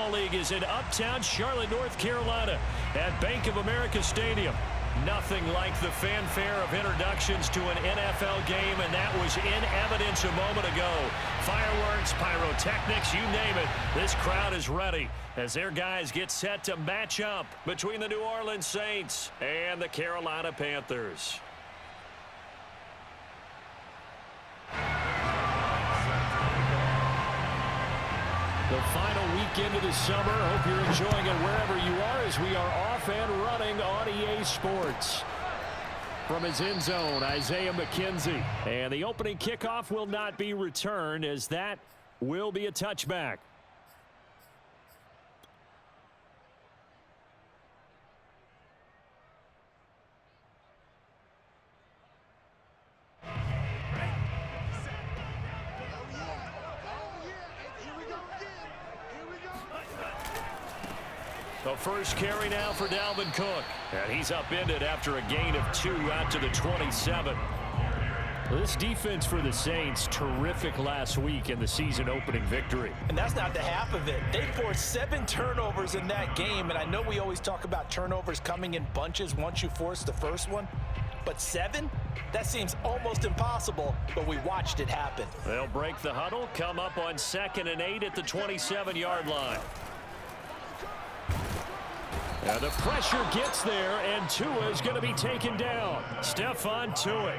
Football League is in uptown Charlotte, North Carolina at Bank of America Stadium. Nothing like the fanfare of introductions to an NFL game, and that was in evidence a moment ago. Fireworks, pyrotechnics, you name it. This crowd is ready as their guys get set to match up between the New Orleans Saints and the Carolina Panthers. The final weekend of the summer. Hope you're enjoying it wherever you are as we are off and running on EA Sports. From his end zone, Isaiah McKenzie. And the opening kickoff will not be returned as that will be a touchback. The first carry now for Dalvin Cook. And he's upended after a gain of 2 out to the 27. This defense for the Saints, terrific last week in the season-opening victory. And that's not the half of it. They forced 7 turnovers in that game, and I know we always talk about turnovers coming in bunches once you force the first one. But 7? That seems almost impossible, but we watched it happen. They'll break the huddle, come up on 2nd and 8 at the 27-yard line. And the pressure gets there, and Tua is going to be taken down. Stephon Tuitt.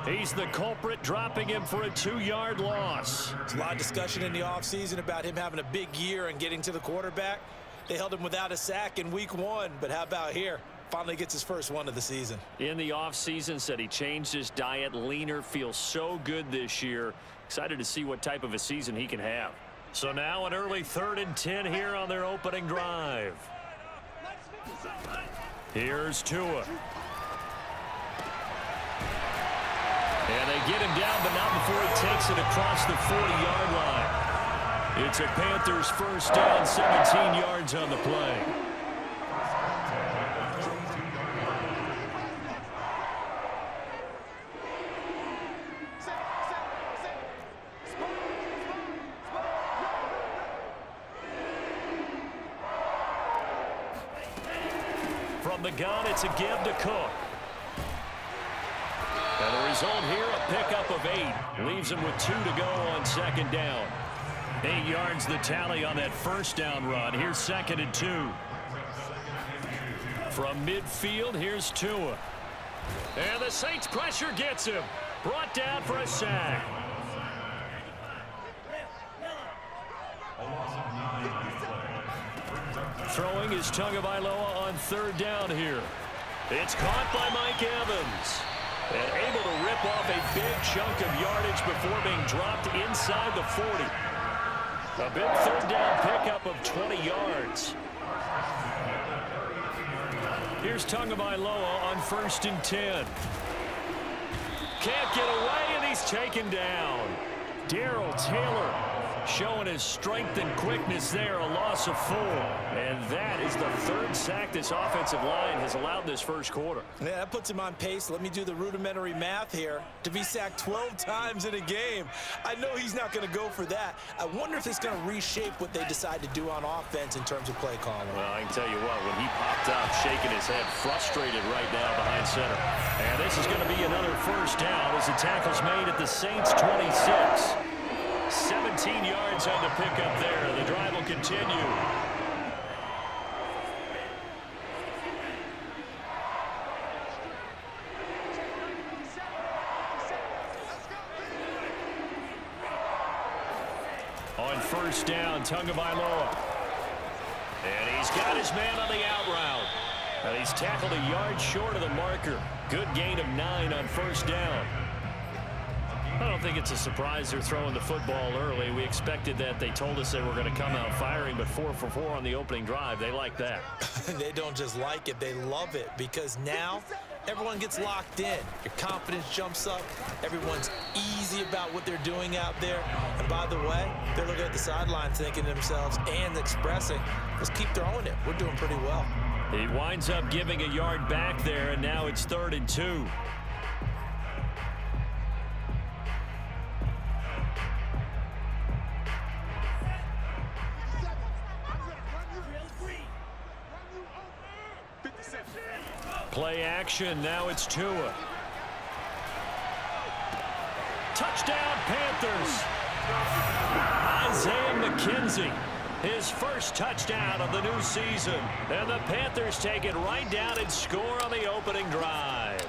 He's the culprit, dropping him for a 2-yard loss. There's a lot of discussion in the offseason about him having a big year and getting to the quarterback. They held him without a sack in week 1, but how about here? Finally gets his first one of the season. In the offseason, said he changed his diet, leaner, feels so good this year. Excited to see what type of a season he can have. So now an early 3rd and 10 here on their opening drive. Here's Tua. And they get him down, but not before he takes it across the 40-yard line. It's a Panthers first down, 17 yards on the play. From the gun, it's a give to Cook. And the result here, a pickup of 8. Leaves him with 2 to go on 2nd down. 8 yards the tally on that first down run. Here's 2nd and 2. From midfield, here's Tua. And the Saints pressure gets him. Brought down for a sack. Throwing is Tagovailoa on 3rd down here. It's caught by Mike Evans. And able to rip off a big chunk of yardage before being dropped inside the 40. A big 3rd down pickup of 20 yards. Here's Tagovailoa on 1st and 10. Can't get away, and he's taken down. Darrell Taylor showing his strength and quickness there, a loss of 4. And that is the 3rd sack this offensive line has allowed this first quarter. Yeah, that puts him on pace. Let me do the rudimentary math here. To be sacked 12 times in a game, I know he's not going to go for that. I wonder if it's going to reshape what they decide to do on offense in terms of play calling. Well, I can tell you what, when he popped up, shaking his head, frustrated right now behind center. And this is going to be another first down as the tackle's made at the Saints' 26. 17 yards on the pickup there. The drive will continue. On 1st down, Tagovailoa. And he's got his man on the out route. And he's tackled a yard short of the marker. Good gain of 9 on 1st down. I don't think it's a surprise they're throwing the football early. We expected that. They told us they were going to come out firing, but 4 for 4 on the opening drive. They like that. They don't just like it, they love it, because now everyone gets locked in. Your confidence jumps up. Everyone's easy about what they're doing out there. And by the way, they're looking at the sideline thinking to themselves and expressing, let's keep throwing it. We're doing pretty well. He winds up giving a yard back there, and now it's 3rd and 2. Play action. Now it's Tua. Touchdown, Panthers. Isaiah McKenzie, his first touchdown of the new season. And the Panthers take it right down and score on the opening drive.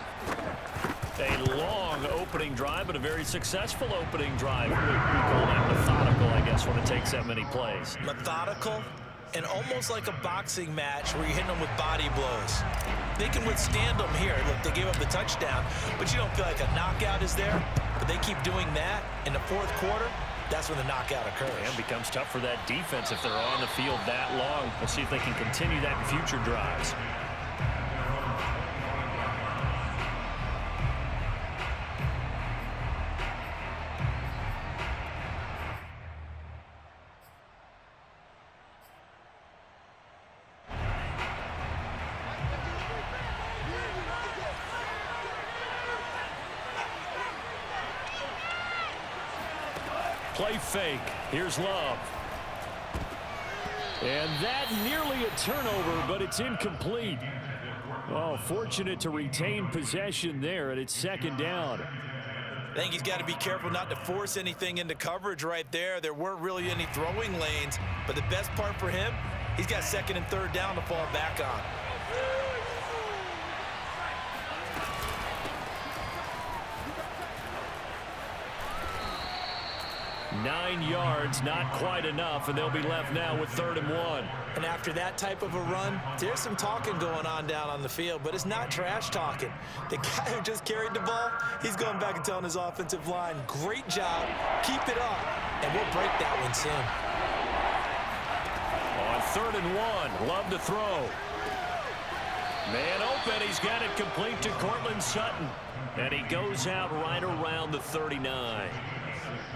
A long opening drive, but a very successful opening drive. We call that methodical, I guess, when it takes that many plays. Methodical and almost like a boxing match where you're hitting them with body blows. They can withstand them here. Look, they gave up the touchdown, but you don't feel like a knockout is there. But they keep doing that in the fourth quarter. That's when the knockout occurs. And it becomes tough for that defense if they're on the field that long. We'll see if they can continue that in future drives. Play fake. Here's Love. And that nearly a turnover, but it's incomplete. Oh, fortunate to retain possession there, and it's second down. I think he's got to be careful not to force anything into coverage right there. There weren't really any throwing lanes, but the best part for him, he's got second and third down to fall back on. 9 yards, not quite enough, and they'll be left now with 3rd and 1. And after that type of a run, there's some talking going on down on the field, but it's not trash talking. The guy who just carried the ball, he's going back and telling his offensive line, great job, keep it up, and we'll break that one soon. On 3rd and 1, Love to throw. Man open, he's got it complete to Cortland Sutton, and he goes out right around the 39.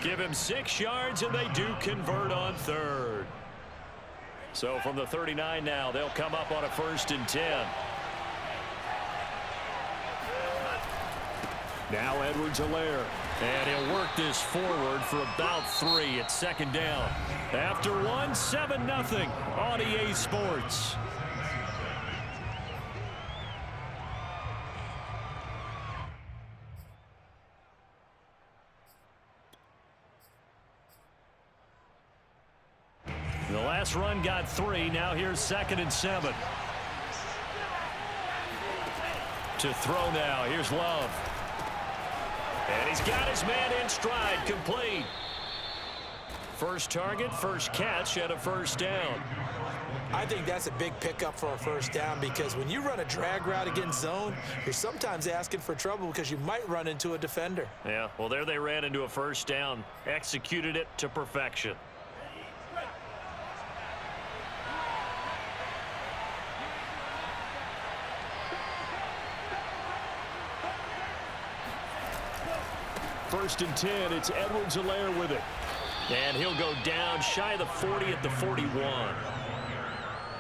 Give him 6 yards, and they do convert on 3rd. So from the 39 now, they'll come up on a 1st and 10. Now Edwards-Helaire, and he'll work this forward for about 3 at 2nd down. After 1, 7-0 on EA Sports. The last run got 3. Now here's 2nd and 7. To throw now. Here's Love. And he's got his man in stride. Complete. First target, first catch, and a 1st down. I think that's a big pickup for a 1st down because when you run a drag route against zone, you're sometimes asking for trouble because you might run into a defender. Yeah, well, there they ran into a 1st down. Executed it to perfection. First and 10, it's Edwards-Helaire with it. And he'll go down shy of the 40 at the 41.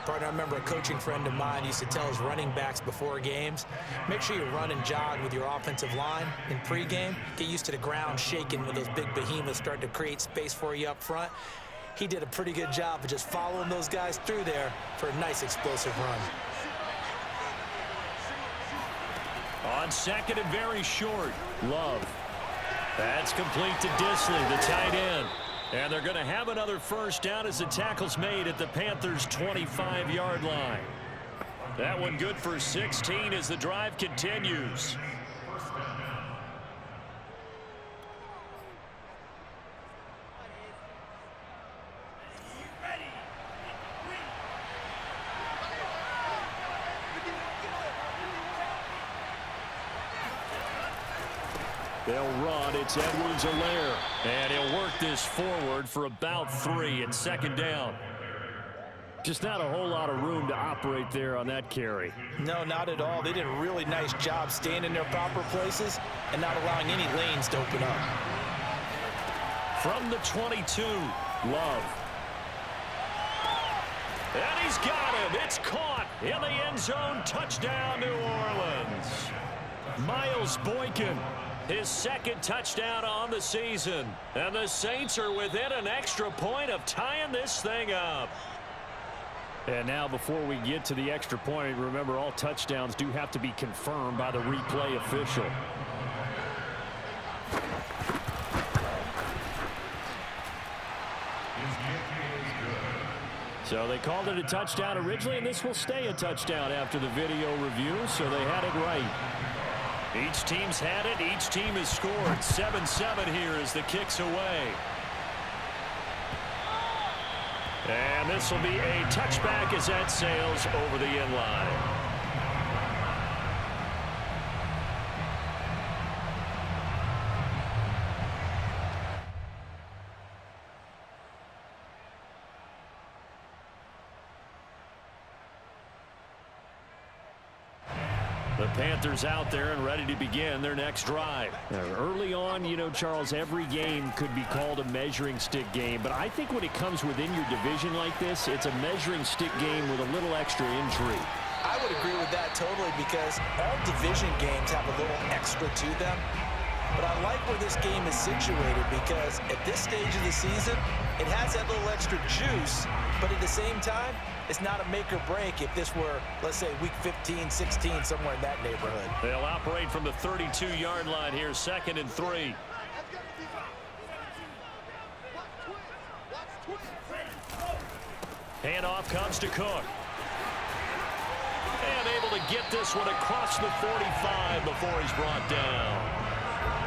Partner, I remember a coaching friend of mine used to tell his running backs before games, make sure you run and jog with your offensive line in pregame. Get used to the ground shaking when those big behemoths start to create space for you up front. He did a pretty good job of just following those guys through there for a nice explosive run. On 2nd and very short, Love. That's complete to Disley, the tight end. And they're going to have another 1st down as the tackle's made at the Panthers' 25-yard line. That one good for 16 as the drive continues. They'll run. It's Edwards-Helaire. And he'll work this forward for about 3 at 2nd down. Just not a whole lot of room to operate there on that carry. No, not at all. They did a really nice job staying in their proper places and not allowing any lanes to open up. From the 22, Love. And he's got him. It's caught in the end zone. Touchdown, New Orleans. Miles Boykin. His 2nd touchdown on the season. And the Saints are within an extra point of tying this thing up. And now before we get to the extra point, remember all touchdowns do have to be confirmed by the replay official. So they called it a touchdown originally, and this will stay a touchdown after the video review, so they had it right. Each team's had it. Each team has scored. 7-7 here as the kick's away. And this will be a touchback as that sails over the end line. The Panthers out there and ready to begin their next drive. Early on, you know, Charles, every game could be called a measuring stick game, but I think when it comes within your division like this, it's a measuring stick game with a little extra intrigue. I would agree with that totally, because all division games have a little extra to them. But I like where this game is situated, because at this stage of the season, it has that little extra juice, but at the same time, it's not a make or break if this were, let's say, week 15, 16, somewhere in that neighborhood. They'll operate from the 32-yard line here, 2nd and 3. Handoff comes to Cook. And able to get this one across the 45 before he's brought down.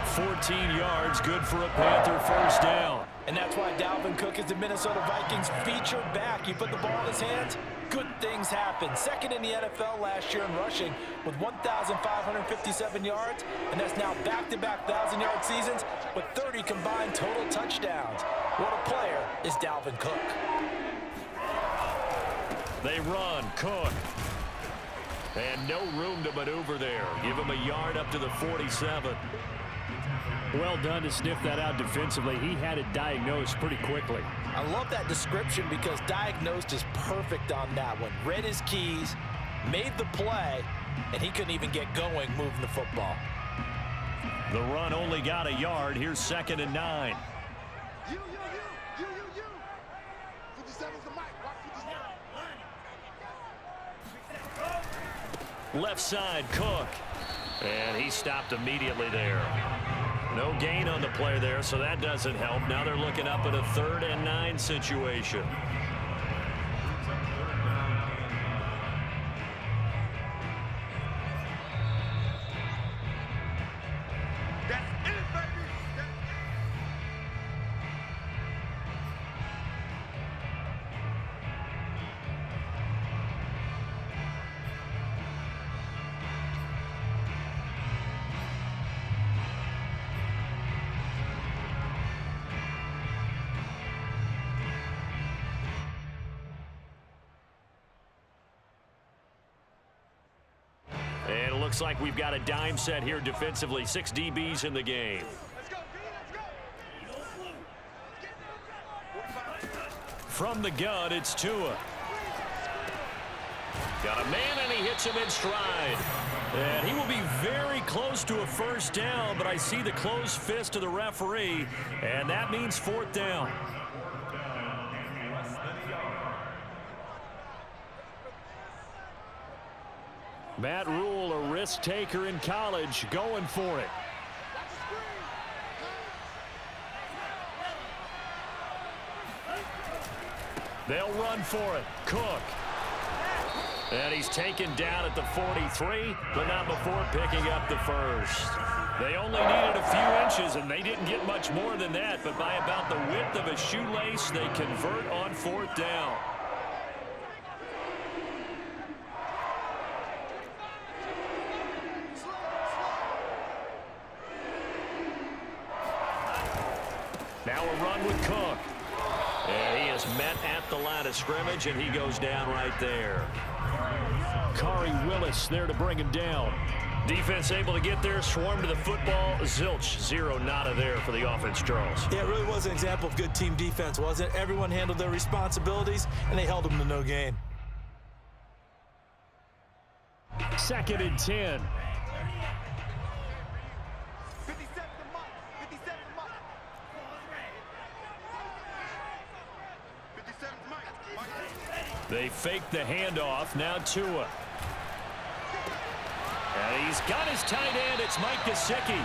14 yards, good for a Panther first down. And that's why Dalvin Cook is the Minnesota Vikings featured back. You put the ball in his hands, good things happen. Second in the NFL last year in rushing with 1,557 yards, and that's now back-to-back 1,000-yard seasons with 30 combined total touchdowns. What a player is Dalvin Cook. They run, Cook. And no room to maneuver there. Give him a yard up to the 47. Well done to sniff that out defensively. He had it diagnosed pretty quickly. I love that description, because diagnosed is perfect on that one. Read his keys, made the play, and he couldn't even get going moving the football. The run only got a yard. Here's 2nd and 9. You. 57's the mic. Watch 57. Left side, Cook. And he stopped immediately there. No gain on the play there, so that doesn't help. Now they're looking up at a 3rd and 9 situation. That's it, baby. And it looks like we've got a dime set here defensively. 6 DBs in the game. From the gun, it's Tua. Got a man, and he hits him in stride. And he will be very close to a first down, but I see the closed fist of the referee, and that means 4th down. Matt Rule, a risk taker in college, going for it. They'll run for it. Cook. And he's taken down at the 43, but not before picking up the first. They only needed a few inches, and they didn't get much more than that, but by about the width of a shoelace, they convert on 4th down. Now a run with Cook. And he is met at the line of scrimmage, and he goes down right there. Kari Willis there to bring him down. Defense able to get there, swarm to the football. Zilch, 0 nada there for the offense, Charles. Yeah, it really was an example of good team defense, wasn't it? Everyone handled their responsibilities, and they held them to no gain. 2nd and 10. 57's the mic. 57's the mic. They fake the handoff. Now Tua. And he's got his tight end. It's Mike Gesicki.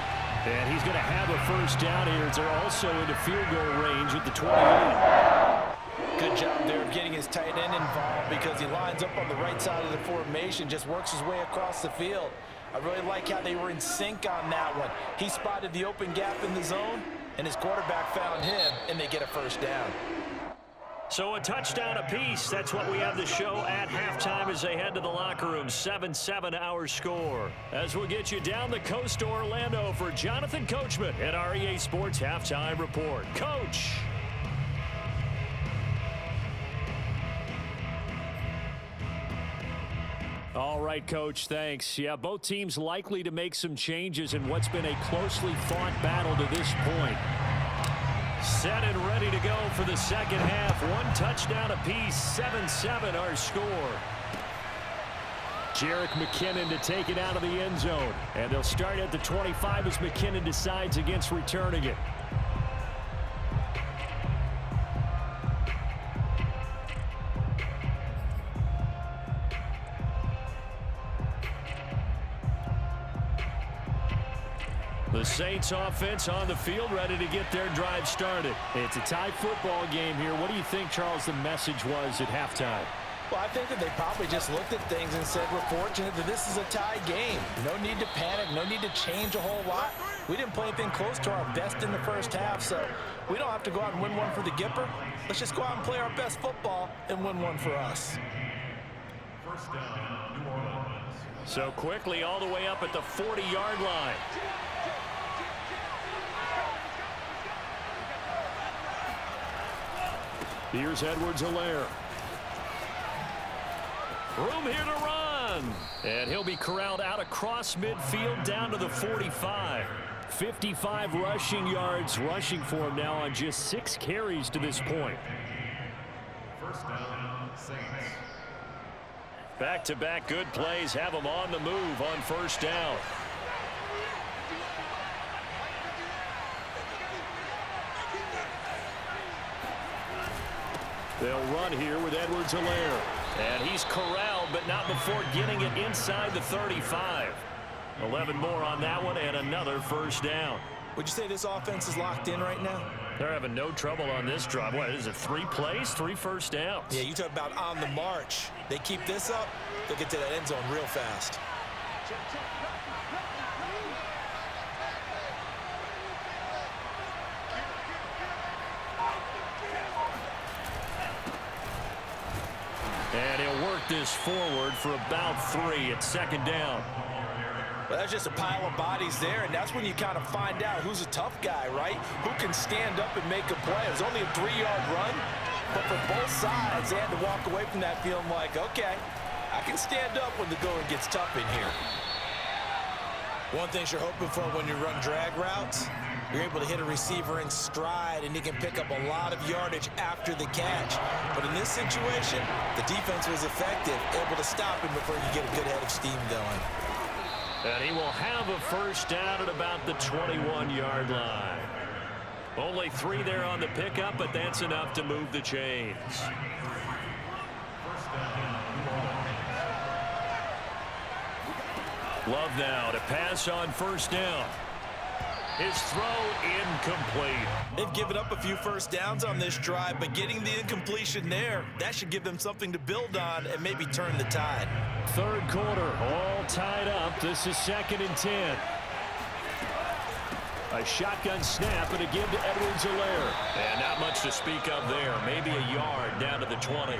And he's going to have a first down here. They're also into field goal range at the 28. Good job there of getting his tight end involved because he lines up on the right side of the formation, just works his way across the field. I really like how they were in sync on that one. He spotted the open gap in the zone, and his quarterback found him, and they get a first down. So a touchdown apiece. That's what we have to show at halftime as they head to the locker room. 7-7 our score. As we'll get you down the coast to Orlando for Jonathan Coachman at our EA Sports Halftime Report. Coach. All right, Coach, thanks. Yeah, both teams likely to make some changes in what's been a closely fought battle to this point. Set and ready to go for the second half. One touchdown apiece, 7-7 our score. Jerick McKinnon to take it out of the end zone. And they'll start at the 25 as McKinnon decides against returning it. The Saints offense on the field ready to get their drive started. It's a tie football game here. What do you think, Charles, the message was at halftime? Well, I think that they probably just looked at things and said, we're fortunate that this is a tie game. No need to panic, no need to change a whole lot. We didn't play anything close to our best in the first half, so we don't have to go out and win one for the Gipper. Let's just go out and play our best football and win one for us. First down, New Orleans. So quickly all the way up at the 40-yard line. Here's Edwards-Helaire. Room here to run. And he'll be corralled out across midfield down to the 45. 55 rushing yards rushing for him now on just 6 carries to this point. First down, Saints. Back-to-back good plays have him on the move on first down. They'll run here with Edwards-Helaire. And he's corralled, but not before getting it inside the 35. 11 more on that one, and another first down. Would you say this offense is locked in right now? They're having no trouble on this drive. What is it, 3 plays, 3 first downs? Yeah, you talk about on the march. They keep this up, they'll get to that end zone real fast. And he'll work this forward for about 3 at second down. Well, that's just a pile of bodies there, and that's when you kind of find out who's a tough guy, right? Who can stand up and make a play. It was only a 3-yard run, but for both sides, they had to walk away from that feeling like, okay, I can stand up when the going gets tough in here. One thing you're hoping for when you run drag routes, you're able to hit a receiver in stride, and he can pick up a lot of yardage after the catch. But in this situation, the defense was effective, able to stop him before you get a good head of steam going. And he will have a first down at about the 21-yard line. Only 3 there on the pickup, but that's enough to move the chains. Love now to pass on first down. His throw incomplete. They've given up a few first downs on this drive, but getting the incompletion there, that should give them something to build on and maybe turn the tide. Third quarter, all tied up. This is 2nd and 10. A shotgun snap and a give to Edwards-Helaire. And not much to speak of there. Maybe a yard down to the 20.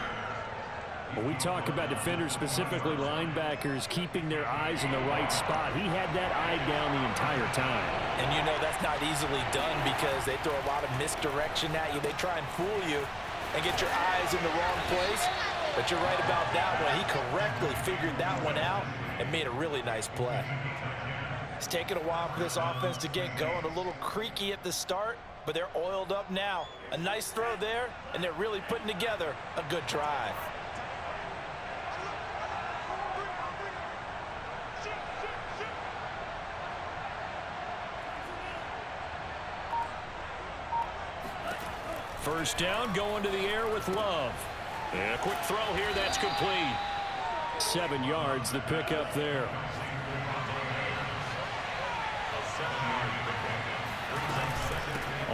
When we talk about defenders, specifically linebackers, keeping their eyes in the right spot, he had that eye down the entire time. And you know that's not easily done because they throw a lot of misdirection at you. They try and fool you and get your eyes in the wrong place. But you're right about that one. He correctly figured that one out and made a really nice play. It's taken a while for this offense to get going. A little creaky at the start, but they're oiled up now. A nice throw there, and they're really putting together a good drive. First down, going to the air with Love. And a quick throw here, that's complete. 7 yards, the pickup there.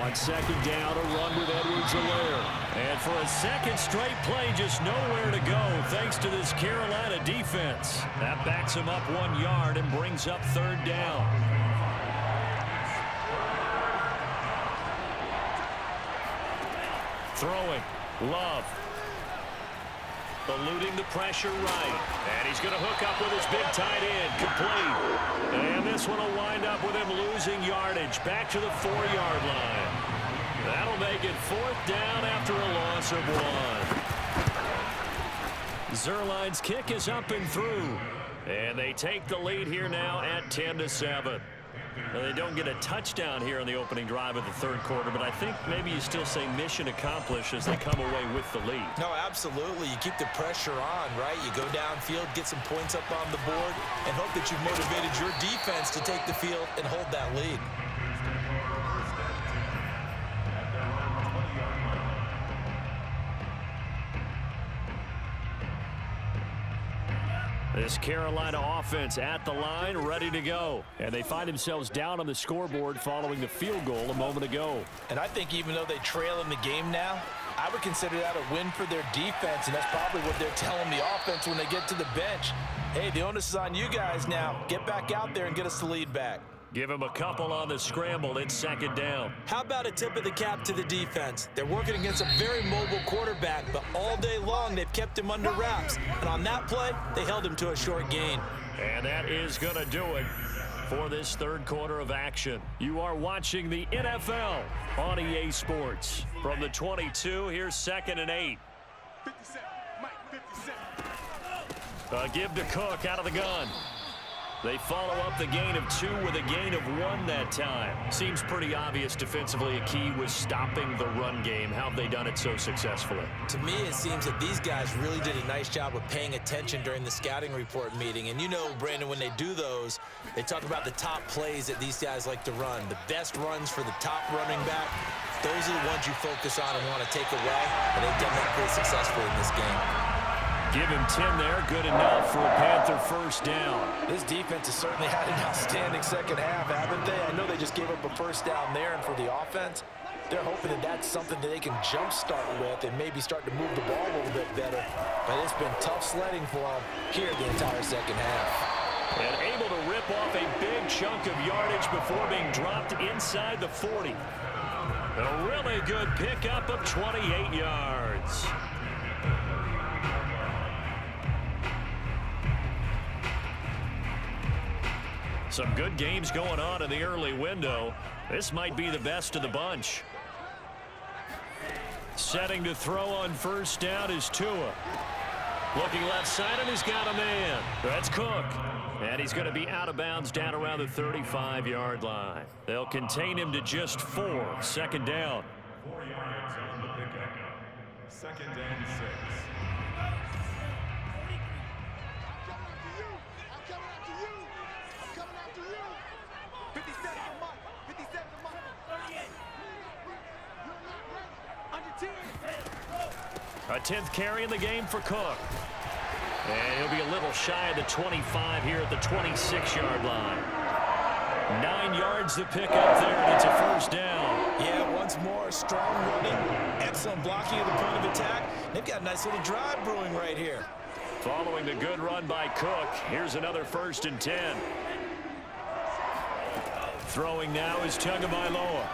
On second down, a run with Edwards-Helaire. And for a second straight play, just nowhere to go thanks to this Carolina defense. That backs him up 1 yard and brings up third down. Throwing, Love. Eluding the pressure right. And he's going to hook up with his big tight end. Complete. And this one will wind up with him losing yardage. Back to the 4-yard line. That'll make it 4th down after a loss of 1. Zerline's kick is up and through. And they take the lead here now at 10-7. Well, they don't get a touchdown here in the opening drive of the third quarter, but I think maybe you still say mission accomplished as they come away with the lead. No, absolutely. You keep the pressure on, right? You go downfield, get some points up on the board, and hope that you've motivated your defense to take the field and hold that lead. This Carolina offense at the line, ready to go. And they find themselves down on the scoreboard following the field goal a moment ago. And I think even though they trail in the game now, I would consider that a win for their defense, and that's probably what they're telling the offense when they get to the bench. Hey, the onus is on you guys now. Get back out there and get us the lead back. Give him a couple on the scramble. It's second down. How about a tip of the cap to the defense? They're working against a very mobile quarterback, but all day long they've kept him under wraps. And on that play, they held him to a short gain. And that is going to do it for this third quarter of action. You are watching the NFL on EA Sports. From the 22, here's 2nd and 8. 57, Mike, 57. A give to Cook out of the gun. They follow up the gain of 2 with a gain of 1 that time. Seems pretty obvious defensively a key was stopping the run game. How have they done it so successfully? To me, it seems that these guys really did a nice job of paying attention during the scouting report meeting. And you know, Brandon, when they do those, they talk about the top plays that these guys like to run. The best runs for the top running back, those are the ones you focus on and want to take away. And they've done that pretty successfully in this game. Give him 10 there. Good enough for a Panther first down. This defense has certainly had an outstanding second half, haven't they? I know they just gave up a first down there, and for the offense, they're hoping that that's something that they can jumpstart with and maybe start to move the ball a little bit better. But it's been tough sledding for them here the entire second half. And able to rip off a big chunk of yardage before being dropped inside the 40. A really good pickup of 28 yards. Some good games going on in the early window. This might be the best of the bunch. Setting to throw on first down is Tua. Looking left side, and he's got a man. That's Cook. And he's going to be out of bounds down around the 35-yard line. They'll contain him to just 4. Second down. 4 yards on the pickup. 2nd and 6. A 10th carry in the game for Cook. And he'll be a little shy of the 25 here at the 26-yard line. 9 yards to pick up there, and it's a first down. Yeah, once more, strong running, excellent blocking at the point of attack. They've got a nice little drive brewing right here. Following the good run by Cook, here's another 1st and 10. Throwing now is Tagovailoa.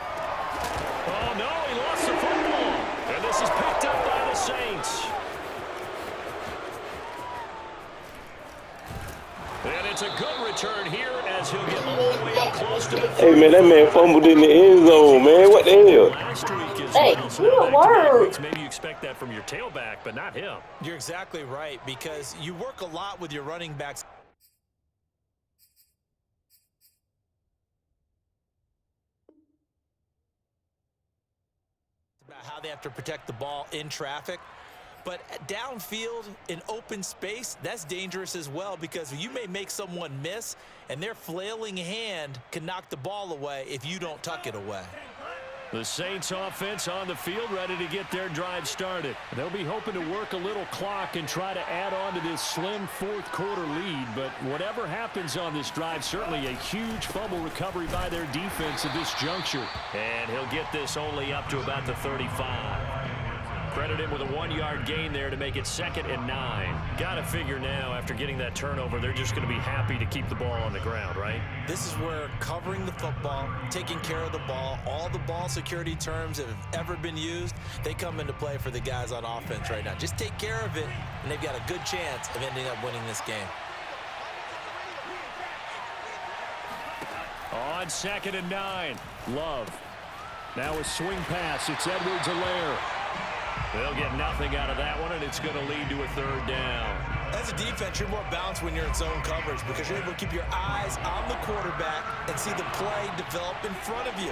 Oh, no, he lost the football. And this is picked up by the Saints. And it's a good return here as he'll get all the way up close to the Hey, man, that man fumbled in the end zone, man. What the hell? Last week is Hey, good work. maybe you expect that from your tailback, but not him. You're exactly right, because you work a lot with your running backs. About how they have to protect the ball in traffic. But downfield in open space, that's dangerous as well, because you may make someone miss, and their flailing hand can knock the ball away if you don't tuck it away. The Saints offense on the field, ready to get their drive started. They'll be hoping to work a little clock and try to add on to this slim fourth quarter lead. But whatever happens on this drive, certainly a huge fumble recovery by their defense at this juncture. And he'll get this only up to about the 35. Credit him with a 1-yard gain there to make it 2nd and 9. Got to figure now, after getting that turnover, they're just going to be happy to keep the ball on the ground, right? This is where covering the football, taking care of the ball, all the ball security terms that have ever been used, they come into play for the guys on offense right now. Just take care of it, and they've got a good chance of ending up winning this game. On 2nd and 9, Love. Now a swing pass. It's Edwards-Helaire. They'll get nothing out of that one, and it's going to lead to a 3rd down. As a defense, you're more balanced when you're in zone coverage because you're able to keep your eyes on the quarterback and see the play develop in front of you.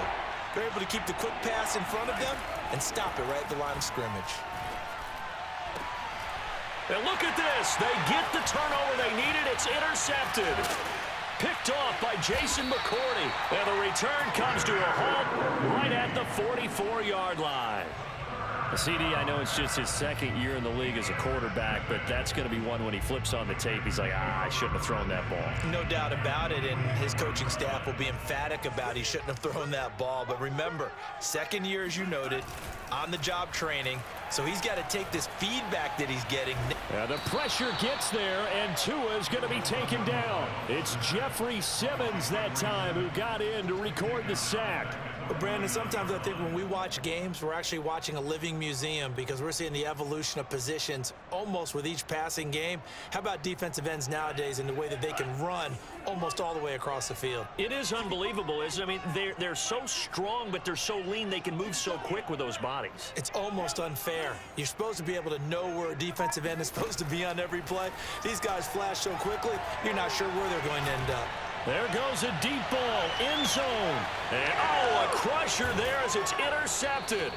You're able to keep the quick pass in front of them and stop it right at the line of scrimmage. And look at this. They get the turnover they needed. It's intercepted. Picked off by Jason McCourty. And the return comes to a halt right at the 44-yard line. CD, I know it's just his 2nd year in the league as a quarterback, but that's going to be one when he flips on the tape. He's like, I shouldn't have thrown that ball. No doubt about it, and his coaching staff will be emphatic about he shouldn't have thrown that ball. But remember, 2nd year, as you noted, on-the-job training, so he's got to take this feedback that he's getting. The pressure gets there, and Tua is going to be taken down. It's Jeffrey Simmons that time who got in to record the sack. But Brandon, sometimes I think when we watch games, we're actually watching a living museum because we're seeing the evolution of positions almost with each passing game. How about defensive ends nowadays and the way that they can run almost all the way across the field? It is unbelievable, isn't it? I mean, they're so strong, but they're so lean, they can move so quick with those bodies. It's almost unfair. You're supposed to be able to know where a defensive end is supposed to be on every play. These guys flash so quickly, you're not sure where they're going to end up. There goes a deep ball, end zone. And, a crusher there as it's intercepted.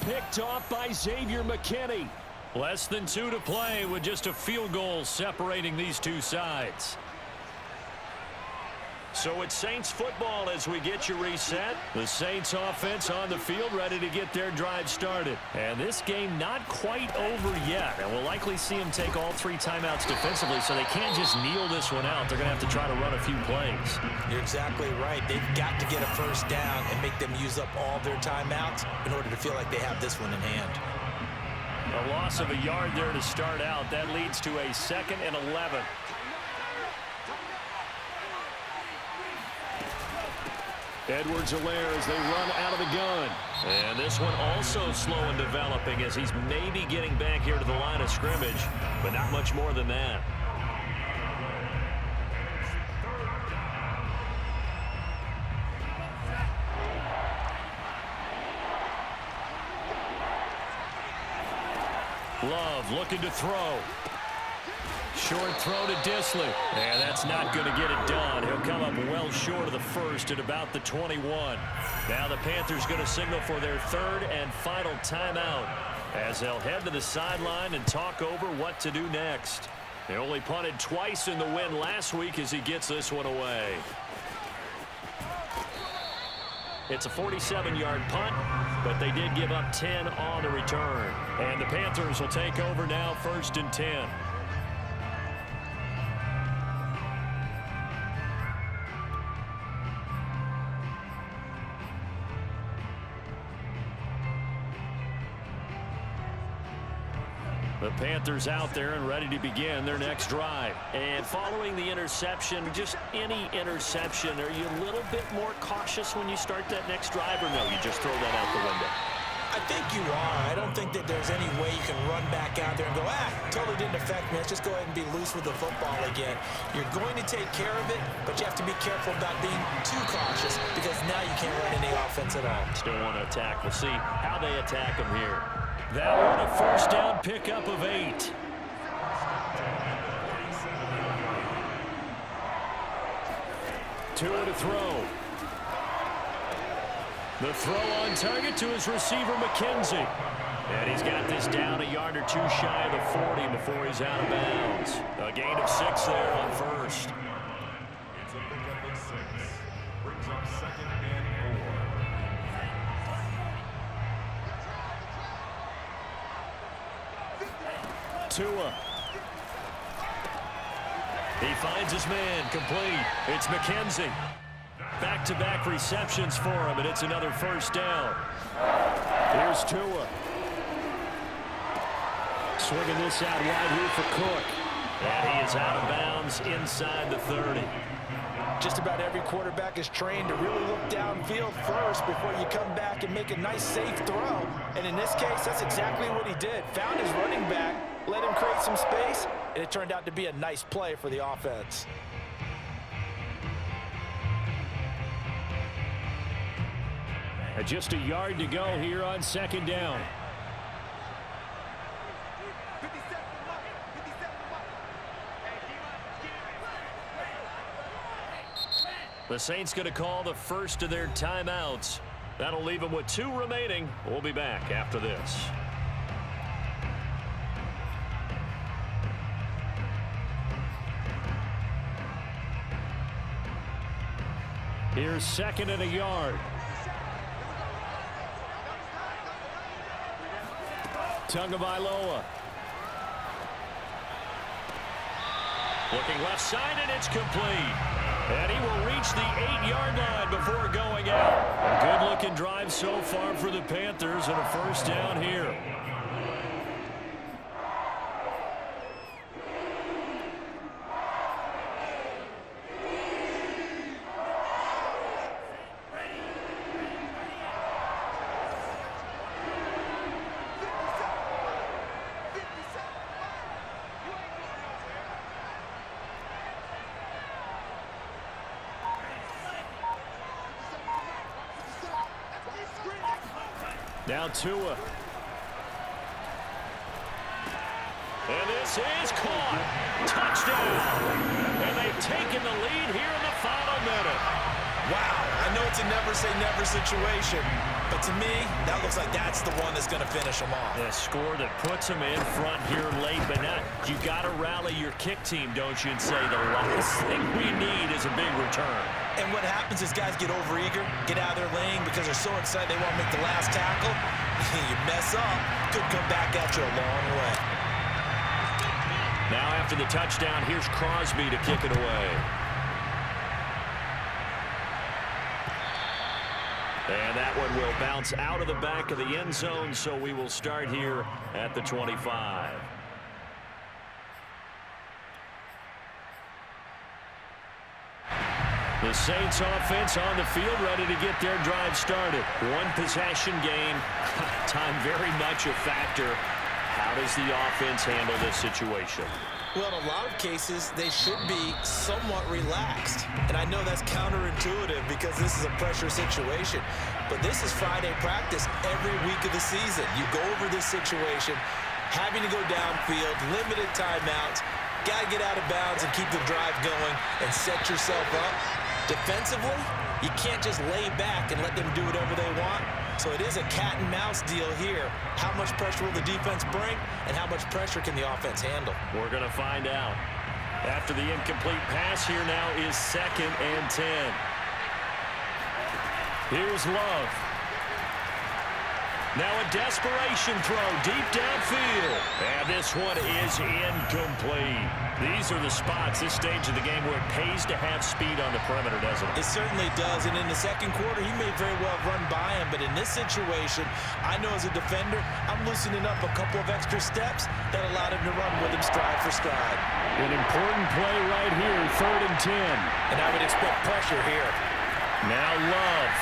Picked off by Xavier McKinney. Less than 2 to play with just a field goal separating these two sides. So it's Saints football as we get you reset. The Saints offense on the field ready to get their drive started. And this game not quite over yet. And we'll likely see them take all 3 timeouts defensively, so they can't just kneel this one out. They're going to have to try to run a few plays. You're exactly right. They've got to get a 1st down and make them use up all their timeouts in order to feel like they have this one in hand. A loss of a yard there to start out. That leads to a 2nd and 11. Edwards-Helaire as they run out of the gun. And this one also slow in developing as he's maybe getting back here to the line of scrimmage, but not much more than that. Love looking to throw. Short throw to Disley. And that's not going to get it done. He'll come up well short of the 1st at about the 21. Now the Panthers going to signal for their 3rd and final timeout as they'll head to the sideline and talk over what to do next. They only punted twice in the win last week as he gets this one away. It's a 47-yard punt, but they did give up 10 on the return. And the Panthers will take over now, 1st and 10. The Panthers out there and ready to begin their next drive. And following the interception, just any interception, are you a little bit more cautious when you start that next drive, or no, you just throw that out the window? I think you are. I don't think that there's any way you can run back out there and go, totally didn't affect me. Let's just go ahead and be loose with the football again. You're going to take care of it, but you have to be careful about being too cautious because now you can't run any offense at all. Still want to attack. We'll see how they attack them here. That one a 1st down pickup of 8. Tua to throw. The throw on target to his receiver, McKenzie. And he's got this down a yard or 2 shy of the 40 before he's out of bounds. A gain of 6 there on 1st. It's a pickup of 6. Brings up 2nd and 4. Tua. He finds his man, complete. It's McKenzie. Back-to-back receptions for him, and it's another first down. Here's Tua. Swinging this out wide here for Cook. And he is out of bounds inside the 30. Just about every quarterback is trained to really look downfield first before you come back and make a nice, safe throw. And in this case, that's exactly what he did. Found his running back, let him create some space, and it turned out to be a nice play for the offense. Just a yard to go here on second down. The Saints going to call the first of their timeouts. That'll leave them with 2 remaining. We'll be back after this. Here's second and a yard. Tagovailoa. Looking left side, and it's complete. And he will reach the 8-yard line before going out. A good-looking drive so far for the Panthers, and a first down here. Now Tua. And this is caught. Touchdown. And they've taken the lead here in the final minute. Wow, I know it's a never-say-never situation, but to me, that looks like that's the one that's going to finish them off. A score that puts them in front here late, but now you got to rally your kick team, don't you, and say the last thing we need is a big return. And what happens is guys get overeager, get out of their lane because they're so excited they want to make the last tackle. You mess up, could come back at you a long way. Now after the touchdown, here's Crosby to kick it away. And that one will bounce out of the back of the end zone, so we will start here at the 25. The Saints offense on the field, ready to get their drive started. One possession game. Time very much a factor. How does the offense handle this situation? Well, in a lot of cases, they should be somewhat relaxed. And I know that's counterintuitive because this is a pressure situation. But this is Friday practice every week of the season. You go over this situation, having to go downfield, limited timeouts, got to get out of bounds and keep the drive going and set yourself up. Defensively, you can't just lay back and let them do whatever they want. So it is a cat and mouse deal here. How much pressure will the defense bring, and how much pressure can the offense handle? We're going to find out. After the incomplete pass, here now is 2nd and 10. Here's Love. Now a desperation throw deep downfield. And this one is incomplete. These are the spots, this stage of the game, where it pays to have speed on the perimeter, doesn't it? It certainly does. And in the second quarter, he may very well run by him. But in this situation, I know as a defender, I'm loosening up a couple of extra steps that allowed him to run with him stride for stride. An important play right here, 3rd and 10. And I would expect pressure here. Now Love.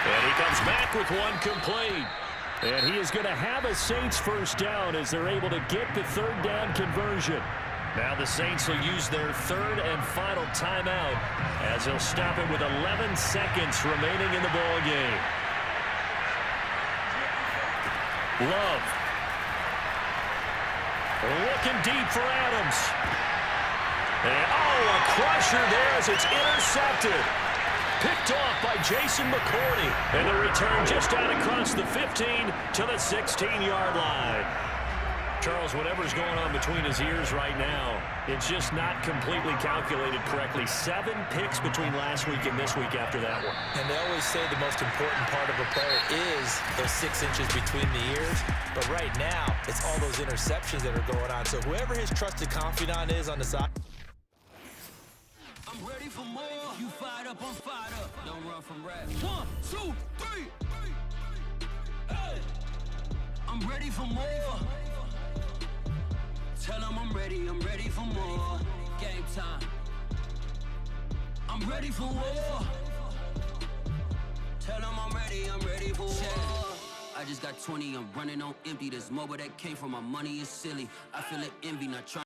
And he comes back with one complete. And he is going to have a Saints first down as they're able to get the 3rd down conversion. Now the Saints will use their 3rd and final timeout as they'll stop it with 11 seconds remaining in the ball game. Love. Looking deep for Adams. And, a crusher there as it's intercepted. Picked off by Jason McCourty. And the return just out across the 15 to the 16-yard line. Charles, whatever's going on between his ears right now, it's just not completely calculated correctly. 7 picks between last week and this week after that one. And they always say the most important part of a player is those 6 inches between the ears. But right now, it's all those interceptions that are going on. So whoever his trusted confidant is on the side. I'm ready for more. You fired up, I'm fired up. Don't run from rap. 1, 2, 3. Hey. I'm ready for more. Tell them I'm ready for more. Game time. I'm ready for war. Tell them I'm ready for war. I just got 20, I'm running on empty. This mobile that came from my money is silly. I feel it envy, not trying.